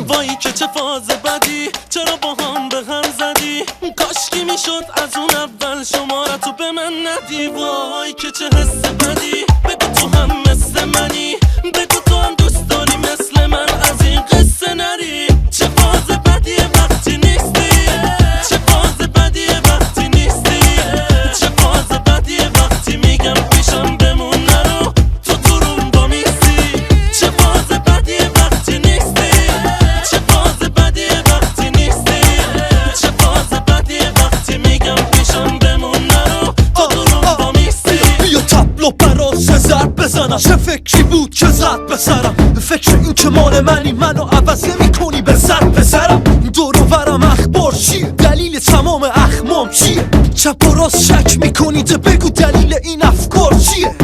وای که چه فاز بدی، چرا با هم به هم زدی؟ کاشکی میشد از اون اول شمارتو به من ندی. وای که چه حس بدی، بگو تو هم مثل منی، بگو تو هم دوست داری مثل من از این قصه نری. چه فاز بدیه وقتی نیستی، چه فاز بدیه وقتی نیستی، چه فاز بدیه وقتی میگم پیشم بمون نرو تو تو روم با میستی. چه فاز بدیه وقتی نیستی، چه فاز بدیه وقتی نیستی، چه فاز بدیه وقتی میگم پیشم بمون نرو تو تو روم با میستی. بیا تبلو برات زرد بزنم، چه فکری بود که زد به سرم؟ فکر این که مال منی، منو عوض نمی‌کنی به زد به سرم. دور و برم اخبار چیه؟ دلیل تمام اخمام چیه؟ چپ و راست شک میکنید، بگو دلیل این افکار چیه؟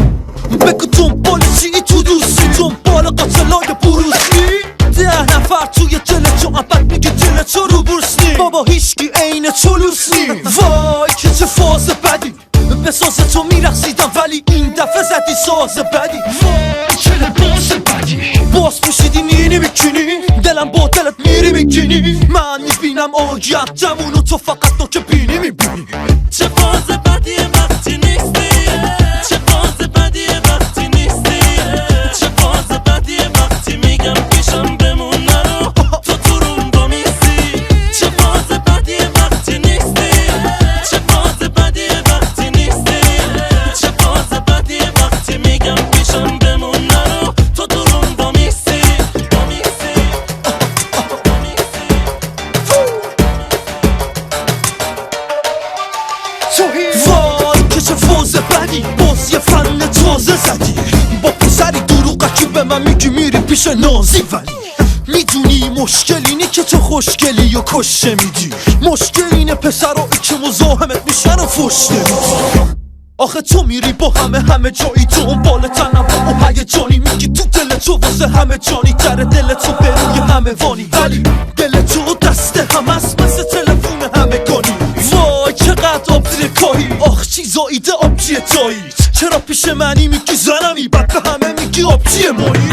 بگو دنبال چی تو دوستی، دنبال قاتلای بروسلی؟ 10 نفر توی دل تو عبد میگه دل تو رو بورسنی، بابا هیچکی عین تو لوسنی. وای که چه فاز بدی، به ساز تو میرقصیدم ولی این دفعه زدی ساز بدی. وای چه لباس بدی، باز پوشیدی نینی میکنی، دلم با دلت میری میگینی. من میبینم آیندمون و تو فقط نوک بینی میبینی. چه فاز بدیه وقتی نیستی، چه فاز بدیه وقتی نیستی، چه فاز بدیه وقتی میگم پیشم بمون نرو تو تو روم با میستی. چه فاز بدیه وقتی نیستی، چه فاز بدیه وقتی نیستی، چه فاز بدیه وقتی میگم پیشم بمون نرو تو تو روم با میستی. وای که چه فاز بدی، باز یه فن تازه زدی. با پسری دروغکی به من میگی میری پیش نازی، ولی میدونی مشکل اینه که تو خوشگلی و کشته میدی. مشکل اینه پسرایی که مزاحمت میشن و فش نمیدی. آخه تو میری با همه جایی دنبال تنوع و هیجانی، میگی تو دل تو واسه همه جانی تره، دل تو بروی همه وانی، ولی دل تو دست هم است مثل تلفون همگانی. وای چقدر آبزیرکایی، آخ چیزا ایده آبجی تایی. چرا پیش منی میگی زنمی، بعد به همه میگی آبجی مایی؟